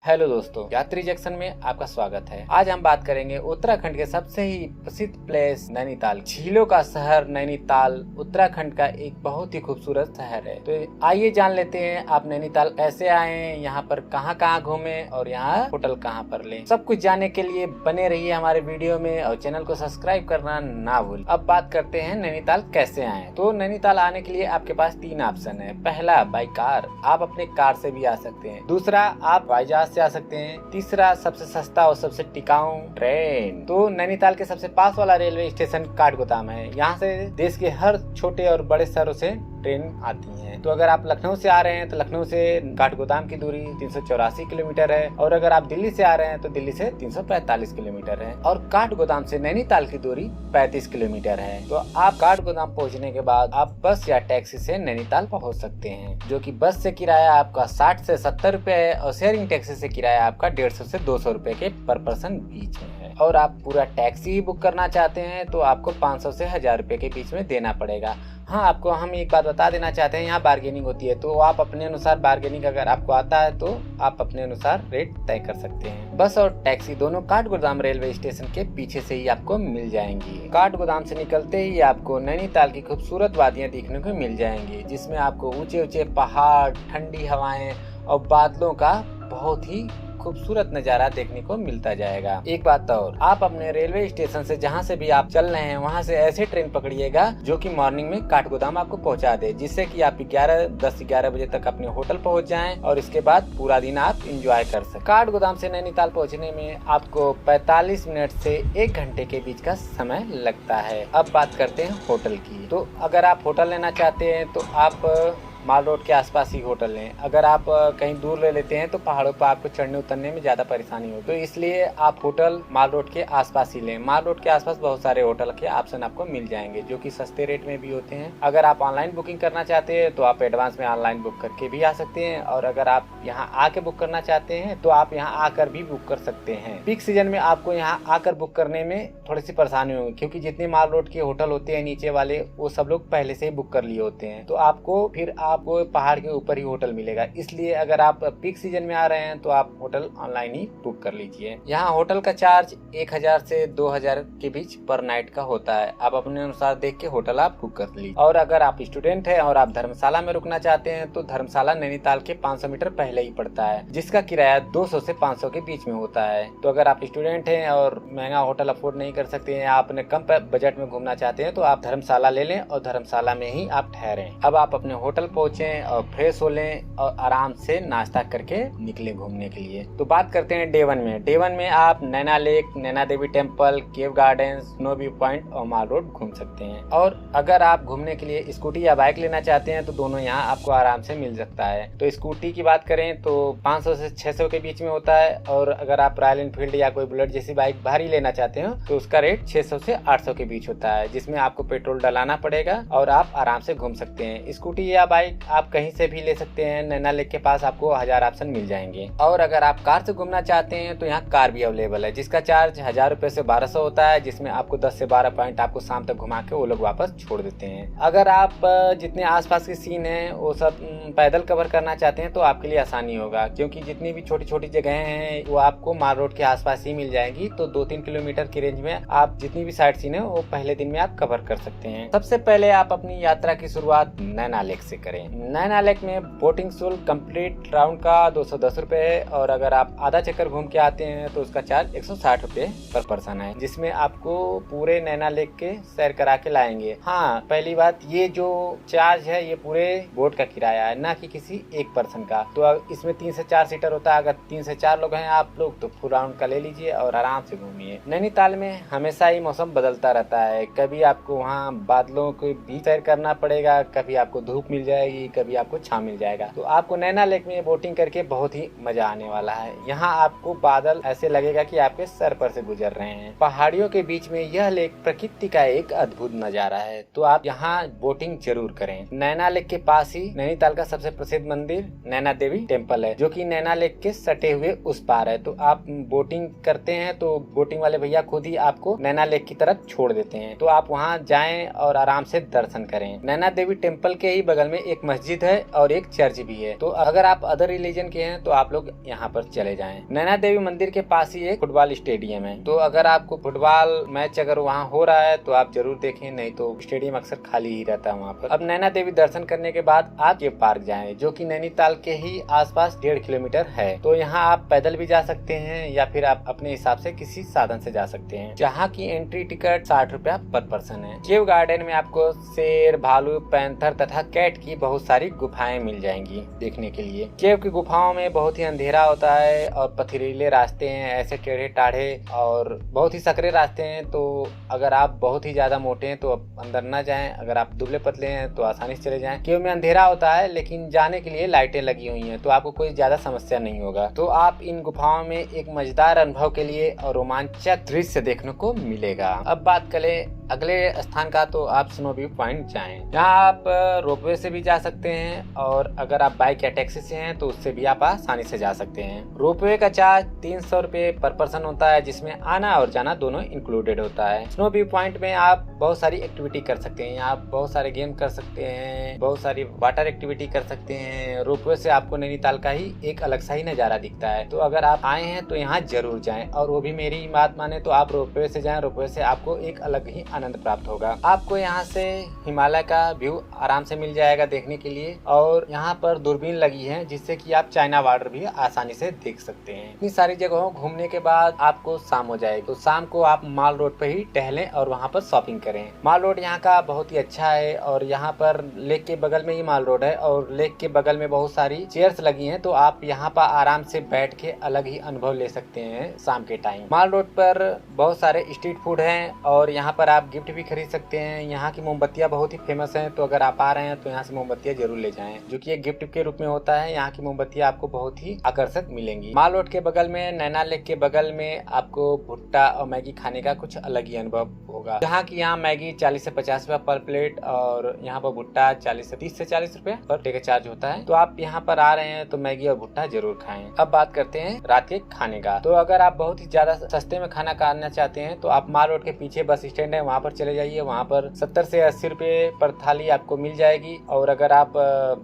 Hello दोस्तों, यात्री junction में आपका स्वागत है। आज हम बात करेंगे उत्तराखंड के सबसे ही प्रसिद्ध प्लेस नैनीताल। झीलों का शहर नैनीताल उत्तराखंड का एक बहुत ही खूबसूरत शहर है। तो आइए जान लेते हैं आप नैनीताल कैसे आए, यहाँ पर कहाँ घूमे और यहाँ होटल कहाँ पर लें। सब कुछ जानने के लिए बने रहिए हमारे वीडियो में और चैनल को सब्सक्राइब करना ना भूलें। अब बात करते हैं नैनीताल कैसे आए। तो नैनीताल आने के लिए आपके पास 3 ऑप्शन है। पहला, बाई कार, आप अपने कार से भी आ सकते हैं। दूसरा, आप हवाई जहाज से आ सकते हैं। तीसरा, सबसे सस्ता और सबसे टिकाऊ, ट्रेन। तो नैनीताल के सबसे पास वाला रेलवे स्टेशन काठगोदाम है। यहाँ से देश के हर छोटे और बड़े शहरों से ट्रेन आती है। तो अगर आप लखनऊ से आ रहे हैं तो लखनऊ से काठगोदाम की दूरी 384 किलोमीटर है, और अगर आप दिल्ली से आ रहे हैं तो दिल्ली से 345 किलोमीटर है, और काठगोदाम से नैनीताल की दूरी 35 किलोमीटर है। तो आप काठगोदाम पहुंचने के बाद आप बस या टैक्सी से नैनीताल पहुंच सकते हैं, जो कि बस से किराया आपका 60 से 70 रुपए है, और शेयरिंग टैक्सी से किराया आपका 150 से 200 रुपए के पर पर्सन बीच में है। और आप पूरा टैक्सी ही बुक करना चाहते हैं तो आपको 500 से 1000 रुपए के बीच में देना पड़ेगा। हाँ, आपको हम एक बात बता देना चाहते हैं, यहाँ बार्गेनिंग होती है, तो आप अपने अनुसार बार्गेनिंग अगर आपको आता है तो आप अपने अनुसार रेट तय कर सकते हैं। बस और टैक्सी दोनों काठगोदाम रेलवे स्टेशन के पीछे से ही आपको मिल जाएंगी। काठगोदाम से निकलते ही आपको नैनीताल की खूबसूरत वादियां देखने को मिल जाएंगी, जिसमें आपको ऊंचे ऊंचे पहाड़, ठंडी हवाएं और बादलों का बहुत ही खूबसूरत नजारा देखने को मिलता जाएगा। एक बात और, आप अपने रेलवे स्टेशन से जहाँ से भी आप चल रहे हैं वहाँ से ऐसे ट्रेन पकड़िएगा जो कि मॉर्निंग में काठगोदाम आपको पहुँचा दे, जिससे कि आप 10-11 बजे तक अपने होटल पहुँच जाएं और इसके बाद पूरा दिन आप इंजॉय कर सकें। काठगोदाम से नैनीताल पहुँचने में आपको 45 मिनट से 1 घंटे के बीच का समय लगता है। अब बात करते हैं होटल की। तो अगर आप होटल लेना चाहते हैं तो आप माल रोड के आसपास ही होटल लें। अगर आप कहीं दूर ले लेते हैं तो पहाड़ों पर आपको चढ़ने उतरने में ज़्यादा परेशानी हो, तो इसलिए आप होटल माल रोड के आसपास ही लें। माल रोड के आसपास बहुत सारे होटल के ऑप्शन आपको मिल जाएंगे जो कि सस्ते रेट में भी होते हैं। अगर आप ऑनलाइन बुकिंग करना चाहते हैं तो आप एडवांस में ऑनलाइन बुक करके भी आ सकते हैं, और अगर आप यहाँ आके बुक करना चाहते हैं तो आप यहाँ आकर भी बुक कर सकते हैं। पीक सीजन में आपको यहाँ आकर बुक करने में थोड़ी सी परेशानी होगी, क्योंकि जितने माल रोड के होटल होते हैं नीचे वाले, वो सब लोग पहले से ही बुक कर लिए होते हैं, तो आपको फिर आपको पहाड़ के ऊपर ही होटल मिलेगा। इसलिए अगर आप पीक सीजन में आ रहे हैं तो आप होटल ऑनलाइन ही बुक कर लीजिए। यहाँ होटल का चार्ज 1000 से 2000 के बीच पर नाइट का होता है। आप अपने अनुसार देख के होटल आप बुक कर लीजिए। और अगर आप स्टूडेंट हैं और आप धर्मशाला में रुकना चाहते हैं तो धर्मशाला नैनीताल के 500 मीटर पहले ही पड़ता है, जिसका किराया 200 से 500 के बीच में होता है। तो अगर आप स्टूडेंट हैं और महंगा होटल अफोर्ड नहीं कर सकते हैं, या अपने कम बजट में घूमना चाहते हैं, तो आप धर्मशाला ले लें और धर्मशाला में ही आप ठहरें। अब आप अपने होटल पहुंचे और फ्रेश हो लें और आराम से नाश्ता करके निकले घूमने के लिए। तो बात करते हैं डे 1 में। डे 1 में आप Naina lake, Naina Devi temple, cave garden, snow view point और माल रोड घूम सकते हैं। और अगर आप घूमने के लिए स्कूटी या बाइक लेना चाहते हैं तो दोनों यहाँ आपको आराम से मिल सकता है। तो स्कूटी की बात करें तो 500 से 600 के बीच में होता है, और अगर आप रॉयल एनफील्ड या कोई बुलेट जैसी बाइक भारी लेना चाहते हो तो उसका रेट 600 से 800 के बीच होता है, जिसमें आपको पेट्रोल डलाना पड़ेगा और आप आराम से घूम सकते हैं। स्कूटी या बाइक आप कहीं से भी ले सकते हैं। नैना लेक के पास आपको 1000 ऑप्शन मिल जाएंगे। और अगर आप कार से घूमना चाहते हैं तो यहाँ कार भी अवेलेबल है, जिसका चार्ज 1000 रुपए से 1200 होता है, जिसमें आपको 10 से 12 पॉइंट आपको शाम तक घुमा के वो लोग वापस छोड़ देते हैं। अगर आप जितने आसपास के सीन हैं वो सब पैदल कवर करना चाहते हैं तो आपके लिए आसानी होगा, क्योंकि जितनी भी छोटी छोटी जगह हैं वो आपको माल रोड के आसपास ही मिल जाएंगी। तो 2-3 किलोमीटर की रेंज में आप जितनी भी साइट सीन है वो पहले दिन में आप कवर कर सकते हैं। सबसे पहले आप अपनी यात्रा की शुरुआत नैना लेक से करें। नैना लेक में बोटिंग शुल्क कंप्लीट राउंड का 210 रुपए है, और अगर आप आधा चक्कर घूम के आते हैं तो उसका चार्ज 160 रुपए पर पर्सन है, जिसमें आपको पूरे नैना लेक के सैर करा के लाएंगे। हाँ, पहली बात, ये जो चार्ज है ये पूरे बोट का किराया है, ना कि किसी एक पर्सन का। तो इसमें 3 से 4 सीटर होता है। अगर 3 से 4 लोग हैं आप लोग तो फुल राउंड का ले लीजिए और आराम से घूमिए। नैनीताल में हमेशा ही मौसम बदलता रहता है। कभी आपको वहाँ बादलों के बीच सैर करना पड़ेगा, कभी आपको धूप मिल जाएगी, कभी आपको छांव मिल जाएगा। तो आपको नैना लेक में बोटिंग करके बहुत ही मजा आने वाला है। यहाँ आपको बादल ऐसे लगेगा कि आपके सर पर से गुजर रहे हैं। पहाड़ियों के बीच में यह लेक प्रकृति का एक अद्भुत नजारा है, तो आप यहाँ बोटिंग जरूर करें। नैना लेक के पास ही नैनीताल का सबसे प्रसिद्ध मंदिर नैना देवी टेम्पल है, जो कि नैना लेक के सटे हुए उस पार है। तो आप बोटिंग करते हैं तो बोटिंग वाले भैया खुद ही आपको नैना लेक की तरफ छोड़ देते हैं, तो आप वहाँ जाएं और आराम से दर्शन करें। नैना देवी टेम्पल के ही बगल में एक मस्जिद है और एक चर्च भी है। तो अगर आप अदर रिलीजन के हैं तो आप लोग यहाँ पर चले जाएं। नैना देवी मंदिर के पास ही एक फुटबॉल स्टेडियम है, तो अगर आपको फुटबॉल मैच अगर वहाँ हो रहा है तो आप जरूर देखें, नहीं तो स्टेडियम अक्सर खाली ही रहता है वहाँ पर। अब नैना देवी दर्शन करने के बाद आप ये पार्क जाएं, जो कि नैनीताल के ही आसपास 1.5 किलोमीटर है। तो यहाँ आप पैदल भी जा सकते हैं या फिर आप अपने हिसाब से किसी साधन से जा सकते हैं, जहाँ की एंट्री टिकट 60 रुपया पर पर्सन है। केव गार्डन में आपको शेर, भालू, पैंथर तथा कैट की बहुत सारी गुफाएं मिल जाएंगी देखने के लिए। केव की गुफाओं में बहुत ही अंधेरा होता है और पथरीले रास्ते हैं, ऐसे टेढ़े टाढ़े और बहुत ही सकरे रास्ते हैं। तो अगर आप बहुत ही ज्यादा मोटे हैं तो अंदर न जाएं, अगर आप दुबले पतले हैं तो आसानी से चले जाएं। केव में अंधेरा होता है लेकिन जाने के लिए लाइटें लगी हुई हैं, तो आपको कोई ज्यादा समस्या नहीं होगा। तो आप इन गुफाओं में एक मजेदार अनुभव के लिए और रोमांचक दृश्य देखने को मिलेगा। अब बात करें अगले स्थान का, तो आप स्नो व्यू पॉइंट जाएं। यहाँ आप रोपवे से भी जा सकते हैं और अगर आप बाइक या टैक्सी से हैं तो उससे भी आप आसानी से जा सकते हैं। रोपवे का चार्ज 300 रुपये पर पर्सन होता है, जिसमें आना और जाना दोनों इंक्लूडेड होता है। स्नो व्यू पॉइंट में आप बहुत सारी एक्टिविटी कर सकते हैं, आप बहुत सारे गेम कर सकते हैं, बहुत सारी वाटर एक्टिविटी कर सकते हैं। रोपवे से आपको नैनीताल का ही एक अलग सा ही नजारा दिखता है। तो अगर आप आए हैं तो यहाँ जरूर जाएं, और वो भी मेरी बात माने तो आप रोपवे से जाएं। रोपवे से आपको एक अलग ही आनंद प्राप्त होगा। आपको यहाँ से हिमालय का व्यू आराम से मिल जाएगा देखने के लिए, और यहाँ पर दूरबीन लगी है जिससे कि आप चाइना बॉर्डर भी आसानी से देख सकते हैं। इतनी सारी जगहों घूमने के बाद आपको शाम हो जाएगी, तो शाम को आप माल रोड पे ही टहलें और वहाँ पर शॉपिंग करें। माल रोड यहाँ का बहुत ही अच्छा है और यहाँ पर लेक के बगल में ही माल रोड है और लेक के बगल में बहुत सारी चेयर्स लगी हैं, तो आप यहाँ पर आराम से बैठ के अलग ही अनुभव ले सकते हैं शाम के टाइम। माल रोड पर बहुत सारे स्ट्रीट फूड हैं और यहाँ पर आप गिफ्ट भी खरीद सकते हैं। यहाँ की मोमबत्तियाँ बहुत ही फेमस हैं, तो अगर आप आ रहे हैं तो यहाँ से मोमबत्तियाँ जरूर ले जाएं, जो कि एक गिफ्ट के रूप में होता है। यहाँ की मोमबत्तियाँ आपको बहुत ही आकर्षक मिलेंगी। माल रोड के बगल में, नैना लेक के बगल में आपको भुट्टा और मैगी खाने का कुछ अलग ही अनुभव होगा। जहाँ की यहाँ मैगी 40 से 50 रुपया पर प्लेट और यहाँ पर भुट्टा 30 से 40 रुपया पर प्लेट का चार्ज होता है। तो आप यहाँ पर आ रहे हैं तो मैगी और भुट्टा जरूर खाएं। अब बात करते हैं रात के खाने का। तो अगर आप बहुत ही ज्यादा सस्ते में खाना खाना चाहते हैं तो आप माल रोड के पीछे बस स्टैंड है, वहाँ पर चले जाइए। वहाँ पर 70 से 80 रुपए पर थाली आपको मिल जाएगी। और अगर आप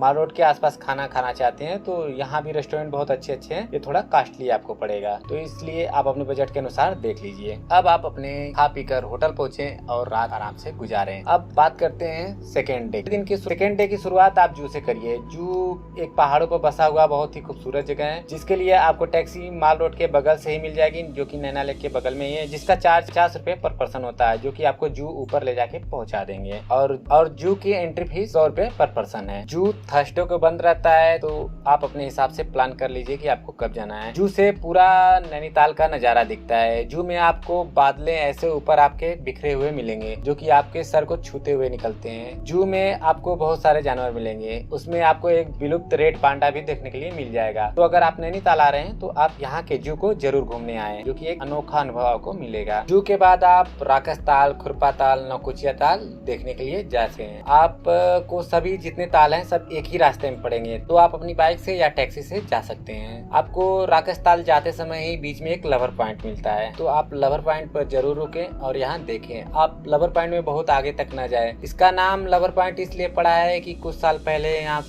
माल रोड के आसपास खाना खाना चाहते हैं तो यहाँ भी रेस्टोरेंट बहुत अच्छे अच्छे हैं, ये थोड़ा कॉस्टली आपको पड़ेगा, तो इसलिए आप अपने बजट के अनुसार देख लीजिए। अब आप अपने खा पी कर होटल पहुँचे और रात आराम से गुजारें। अब बात करते हैं सेकेंड डे। सेकेंड डे की शुरुआत आप जू से करिए। जू एक पहाड़ों पर बसा हुआ बहुत ही खूबसूरत जगह है, जिसके लिए आपको टैक्सी माल रोड के बगल से ही मिल जाएगी, जो कि नैना लेक के बगल में ही है, जिसका चार्ज 50 रुपए पर पर्सन होता है, जो कि आपको जू ऊपर ले जाके पहुंचा देंगे। और जू की एंट्री फीस 100 रुपए पर पर्सन है। जू थर्सडे को बंद रहता है, तो आप अपने हिसाब से प्लान कर लीजिए कि आपको कब जाना है। जू से पूरा नैनीताल का नजारा दिखता है। जू में आपको बादलें ऐसे ऊपर आपके बिखरे हुए मिलेंगे, जो कि आपके सर को छूते हुए निकलते हैं। जू में आपको बहुत सारे जानवर मिलेंगे, उसमें आपको एक विलुप्त रेड पांडा भी देखने के लिए मिल जाएगा। तो अगर आप नैनीताल आ रहे हैं तो आप यहाँ के जू को जरूर घूमने आए, जो कि एक अनोखा अनुभव आपको मिलेगा। जू के बाद आप राकस ताल, खुरपा ताल, नौकुचिया ताल देखने के लिए जाते हैं। आप को सभी जितने ताल हैं सब एक ही रास्ते में पड़ेंगे, तो आप अपनी बाइक से या टैक्सी से जा सकते हैं। आपको राकस ताल जाते समय ही बीच में एक लवर पॉइंट मिलता है, तो आप लवर पॉइंट पर जरूर रुकें और यहाँ देखें। आप लवर पॉइंट में बहुत आगे तक न जाए। इसका नाम लवर पॉइंट इसलिए पड़ा है कि कुछ साल पहले यहाँ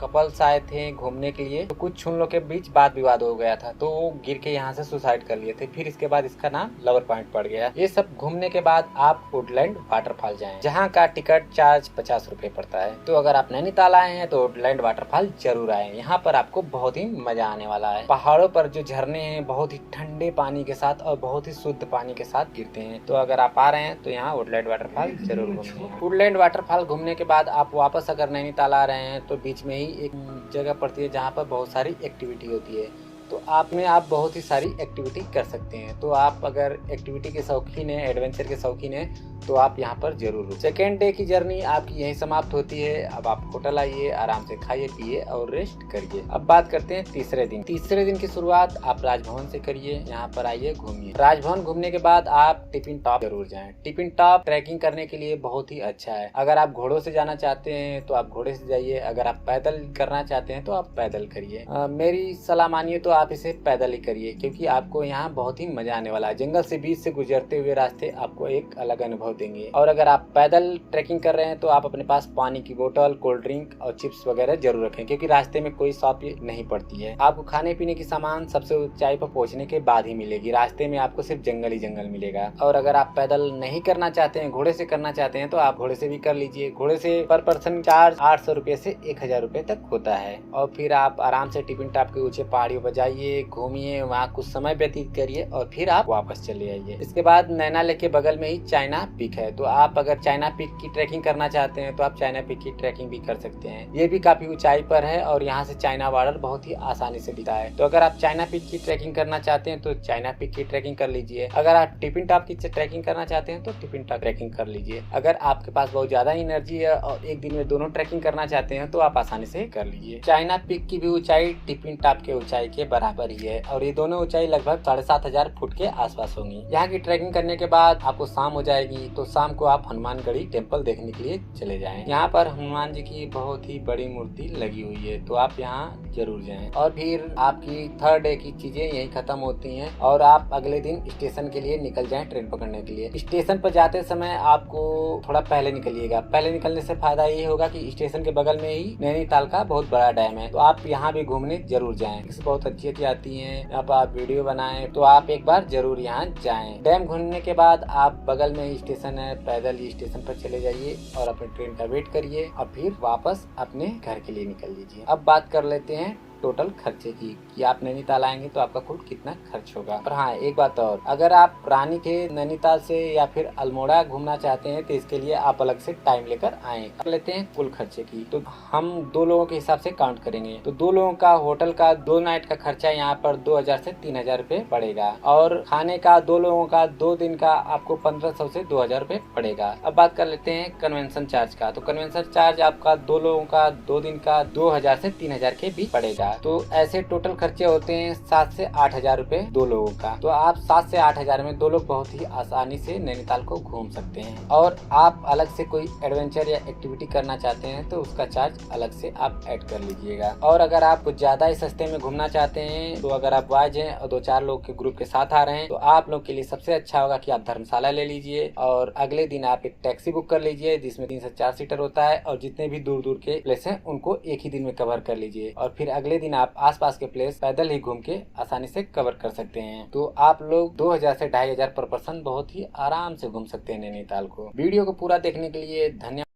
कपल्स आए थे घूमने के लिए, तो कुछ उन लोग के बीच वाद विवाद हो गया था, तो वो गिर के यहाँ से सुसाइड कर लिए थे। फिर इसके बाद इसका नाम लवर पॉइंट पड़ गया। ये सब घूमने के बाद आप वुडलैंड वाटरफॉल जाएं, जहाँ का टिकट चार्ज 50 रुपए पड़ता है। तो अगर आप नैनीताल आए हैं तो वुडलैंड वाटरफॉल जरूर आए, यहाँ पर आपको बहुत ही मजा आने वाला है। पहाड़ों पर जो झरने हैं बहुत ही ठंडे पानी के साथ और बहुत ही शुद्ध पानी के साथ गिरते हैं। तो अगर आप आ रहे हैं तो यहाँ वुडलैंड वाटरफॉल जरूर घूमिए। वुडलैंड वाटरफॉल घूमने के बाद आप वापस अगर नैनीताल आ रहे हैं तो बीच में ही एक जगह पड़ती है जहाँ पर बहुत सारी एक्टिविटी होती है, तो आप बहुत ही सारी एक्टिविटी कर सकते हैं। तो आप अगर एक्टिविटी के शौकीन हैं, एडवेंचर के शौकीन हैं, तो आप यहाँ पर जरूर रुकें। सेकेंड डे की जर्नी आपकी यहीं समाप्त होती है। अब आप होटल आइए, आराम से खाइए पिए और रेस्ट करिए। अब बात करते हैं तीसरे दिन। तीसरे दिन की शुरुआत आप राजभवन से करिए। यहाँ पर आइए, घूमिए। राजभवन घूमने के बाद आप टिफिन टॉप जरूर जाएं। टिफिन टॉप ट्रैकिंग करने के लिए बहुत ही अच्छा है। अगर आप घोड़ों से जाना चाहते हैं तो आप घोड़े से जाइए, अगर आप पैदल करना चाहते हैं तो आप पैदल करिए। मेरी सलाह मानिए तो आप इसे पैदल ही करिए, क्योंकि आपको यहाँ बहुत ही मजा आने वाला है। जंगल से बीच से गुजरते हुए रास्ते आपको एक अलग अनुभव देंगे। और अगर आप पैदल ट्रैकिंग कर रहे हैं तो आप अपने पास पानी की बोतल, कोल्ड ड्रिंक और चिप्स वगैरह जरूर रखें, क्योंकि रास्ते में कोई शॉप नहीं पड़ती है। आपको खाने पीने की सामान सबसे ऊंचाई पर पहुंचने के बाद ही मिलेगी। रास्ते में आपको सिर्फ जंगल ही जंगल मिलेगा। और अगर आप पैदल नहीं करना चाहते हैं, घोड़े से करना चाहते हैं, तो आप घोड़े से भी कर लीजिए। घोड़े से पर पर्सन चार्ज 800 रुपए से 1000 रुपए तक होता है। और फिर आप आराम से टिफिन टॉप के ऊंचे पहाड़ियों पर जाइए, घूमिए, वहाँ कुछ समय व्यतीत करिए और फिर आप वापस चले आइए। इसके बाद नैना लेक के बगल में ही चाइना पीक है, तो आप अगर चाइना पीक की ट्रैकिंग करना चाहते हैं तो आप चाइना पीक की ट्रैकिंग भी कर सकते हैं। ये भी काफी ऊंचाई पर है और यहाँ से चाइना बॉर्डर बहुत ही आसानी से दिखता है। तो अगर आप चाइना पीक की ट्रैकिंग करना चाहते हैं तो चाइना पीक की ट्रैकिंग कर लीजिए। अगर आप टिफिन टॉप की ट्रैकिंग करना चाहते हैं तो टिफिन टॉप ट्रैकिंग कर लीजिए। अगर आपके पास बहुत ज्यादा एनर्जी है और एक दिन में दोनों ट्रैकिंग करना चाहते हैं तो आप आसानी से कर लीजिए। चाइना पीक की भी ऊंचाई टिफिन टॉप के ऊंचाई के बराबर ही है और ये दोनों ऊंचाई लगभग 7500 फुट के आसपास होंगी। यहाँ की ट्रैकिंग करने के बाद आपको शाम हो जाएगी, तो शाम को आप हनुमानगढ़ी टेम्पल देखने के लिए चले जाएं। यहाँ पर हनुमान जी की बहुत ही बड़ी मूर्ति लगी हुई है, तो आप यहाँ जरूर जाएं। और फिर आपकी थर्ड डे की चीजें यही खत्म होती हैं और आप अगले दिन स्टेशन के लिए निकल जाएं ट्रेन पकड़ने के लिए। स्टेशन पर जाते समय आपको थोड़ा पहले निकलिएगा। पहले निकलने से फायदा ये होगा कि स्टेशन के बगल में ही नैनीताल का बहुत बड़ा डैम है, तो आप यहाँ भी घूमने जरूर जाएं। बहुत अच्छी आती है यहाँ पर, आप वीडियो बनाएं तो आप एक बार जरूर यहाँ जाएं। डैम घूमने के बाद आप बगल में ही स्टेशन है, पैदल ही स्टेशन पर चले जाइए और अपने ट्रेन का वेट करिए और फिर वापस अपने घर के लिए निकल लीजिए। अब बात कर लेते हैं टोटल खर्चे की कि आप नैनीताल आएंगे तो आपका कुल कितना खर्च होगा। और हाँ, एक बात और, अगर आप रानीखेत नैनीताल से या फिर अल्मोड़ा घूमना चाहते हैं तो इसके लिए आप अलग से टाइम लेकर आए। कर लेते हैं कुल खर्चे की, तो हम 2 लोगों के हिसाब से काउंट करेंगे। तो 2 लोगों का होटल का 2 नाइट का खर्चा यहाँ पर 2000 से 3000 रुपए पड़ेगा और खाने का 2 लोगों का 2 दिन का आपको 1500 से 2000 रुपए पड़ेगा। अब बात कर लेते हैं कन्वेंशन चार्ज का। तो कन्वेंशन चार्ज आपका 2 लोगों का 2 दिन का 2000 से 3000 के बीच पड़ेगा। तो ऐसे टोटल खर्चे होते हैं 7 से 8000 रुपए 2 लोगों का। तो आप 7 से 8000 में 2 लोग बहुत ही आसानी से नैनीताल को घूम सकते हैं। और आप अलग से कोई एडवेंचर या एक्टिविटी करना चाहते हैं तो उसका चार्ज अलग से आप ऐड कर लीजिएगा। और अगर आप कुछ ज्यादा ही सस्ते में घूमना चाहते हैं तो अगर आप वाइज हैं और 2-4 लोग के ग्रुप के साथ आ रहे हैं तो आप लोग के लिए सबसे अच्छा होगा कि आप धर्मशाला ले लीजिए और अगले दिन आप एक टैक्सी बुक कर लीजिए जिसमें 3 से 4 सीटर होता है और जितने भी दूर दूर के प्लेस हैं उनको एक ही दिन में कवर कर लीजिए और फिर अगले दिन आप आसपास के प्लेस पैदल ही घूम के आसानी से कवर कर सकते हैं। तो आप लोग 2000 से 2500 पर पर्सन बहुत ही आराम से घूम सकते हैं नैनीताल को। वीडियो को पूरा देखने के लिए धन्यवाद।